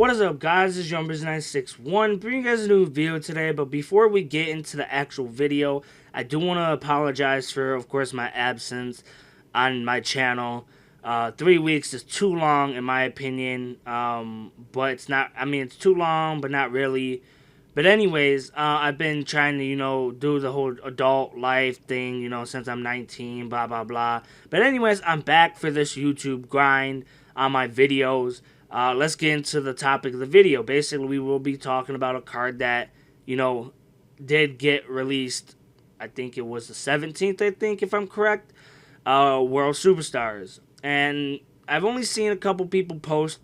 What is up, guys? It's Youngbiz961 bringing you guys a new video today. But before we get into the actual video, I do want to apologize for, of course, my absence on my channel. 3 weeks is too long, in my opinion. But it's not. I mean, it's too long, but not really. But anyways, I've been trying to, do the whole adult life thing, since I'm 19, blah, blah, blah. But anyways, I'm back for this YouTube grind on my videos. Let's get into the topic of the video. Basically, we will be talking about a card that, did get released. I think it was the 17th, if I'm correct. World Superstars. And I've only seen a couple people post,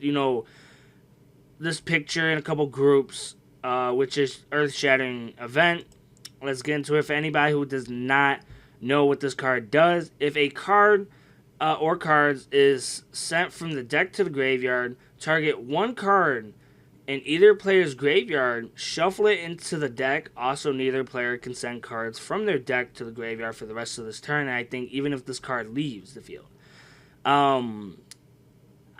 this picture in a couple groups. Which is Earthshattering event. Let's get into it. For anybody who does not know what this card does, if a card or cards is sent from the deck to the graveyard, target one card in either player's graveyard, shuffle it into the deck. Also, neither player can send cards from their deck to the graveyard for the rest of this turn. And I think even if this card leaves the field.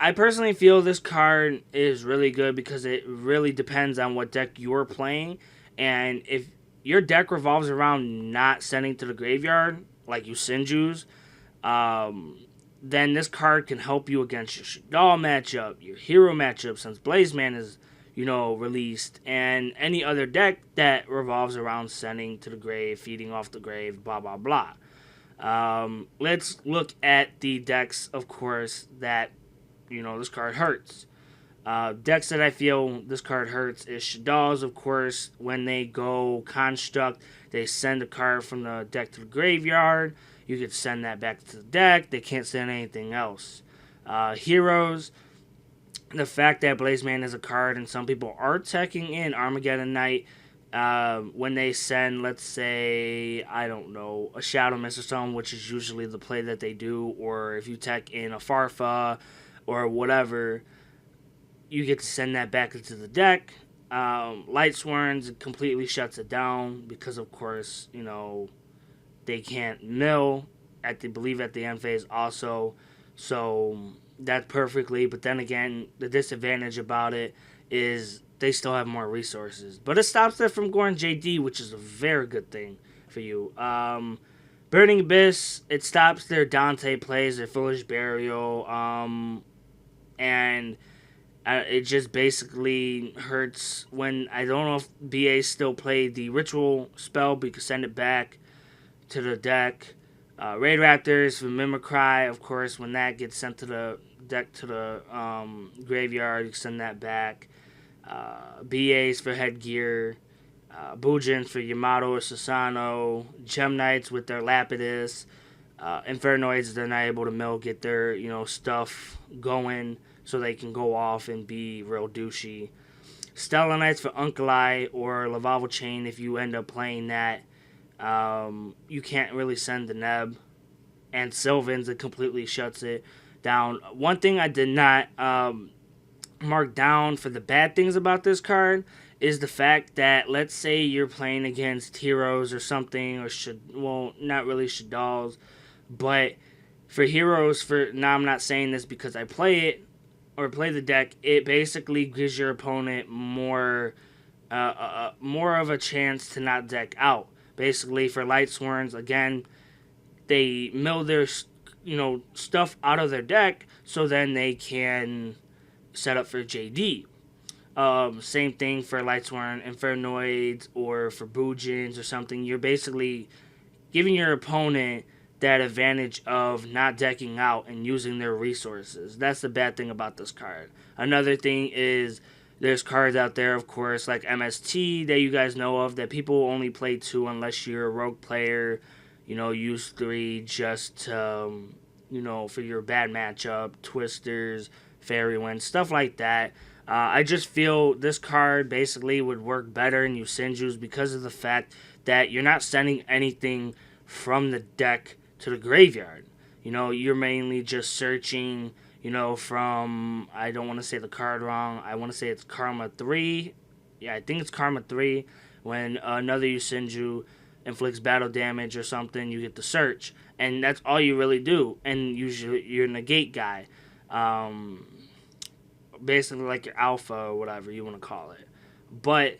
I personally feel this card is really good because it really depends on what deck you're playing. And if your deck revolves around not sending to the graveyard, like Yugioh's, then this card can help you against your Yugioh matchup, your hero matchup, since Blazeman is, released, and any other deck that revolves around sending to the grave, feeding off the grave, blah, blah, blah. Let's look at the decks, of course, that this card hurts. Decks that I feel this card hurts is Yugioh's, of course. When they go Construct, they send a card from the deck to the graveyard. You could send that back to the deck. They can't send anything else. Heroes, the fact that Blazeman is a card and some people are teching in Armageddon Knight, when they send, let's say, I don't know, a Shadow Mist or something, which is usually the play that they do, or if you tech in a Farfa, or whatever, you get to send that back into the deck. Light Swarms completely shuts it down because, of course, they can't mill at the end phase also. So that's perfectly. But then again, the disadvantage about it is they still have more resources. But it stops them from going JD, which is a very good thing for you. Burning Abyss, it stops their Dante plays, their Foolish Burial, and it just basically hurts when, I don't know if BA still played the Ritual spell, but you can send it back to the deck. Raid Raptors for Mimicry, of course, when that gets sent to the deck to the graveyard, you can send that back. BAs for Headgear. Bujins for Yamato or Susano. Gem Knights with their Lapidus. Infernoids, they're not able to mill, get their, stuff going so they can go off and be real douchey. Stellar Knights for Uncle or Lavalval Chain, if you end up playing that, you can't really send the Neb. And Sylvans, it completely shuts it down. One thing I did not mark down for the bad things about this card is the fact that, let's say you're playing against heroes or something, or not really Yugioh's, but for heroes, now I'm not saying this because I play it or play the deck, it basically gives your opponent more of a chance to not deck out. Basically, for Light Swarms, again, they mill their stuff out of their deck so then they can set up for JD. Same thing for Light Swarm, Infernoids, or for Bujins or something. You're basically giving your opponent that advantage of not decking out and using their resources. That's the bad thing about this card. Another thing is there's cards out there, of course, like MST that you guys know of, that people only play 2 unless you're a rogue player. Use 3 just to, for your bad matchup, Twisters, Fairy Wind, stuff like that. I just feel this card basically would work better in Yugioh's because of the fact that you're not sending anything from the deck to the graveyard. You're mainly just searching, from, I don't want to say the card wrong, I want to say it's Karma 3. Yeah, I think it's Karma 3. When another Yugioh inflicts battle damage or something, you get the search. And that's all you really do. And usually you're a negate guy. basically like your alpha or whatever you want to call it. But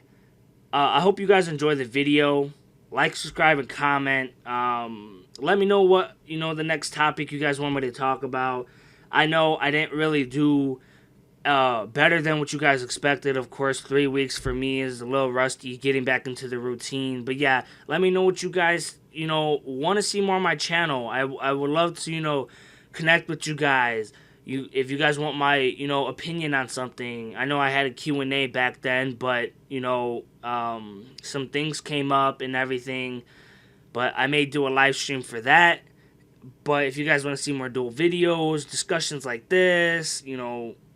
I hope you guys enjoy the video. Like, subscribe, and comment. Let me know what, the next topic you guys want me to talk about. I know I didn't really do better than what you guys expected. Of course, 3 weeks for me is a little rusty getting back into the routine. But yeah, let me know what you guys, want to see more on my channel. I would love to, connect with you guys. If you guys want my, opinion on something. I know I had a Q&A back then, but, some things came up and everything. But I may do a live stream for that. But if you guys want to see more dual videos, discussions like this,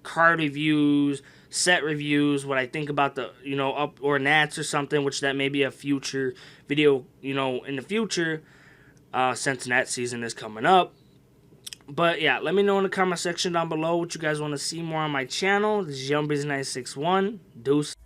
card reviews, set reviews, what I think about the, up or nats or something, which that may be a future video, in the future, since nat season is coming up. But yeah, let me know in the comment section down below what you guys want to see more on my channel. This is YoungBizzy961. Deuce.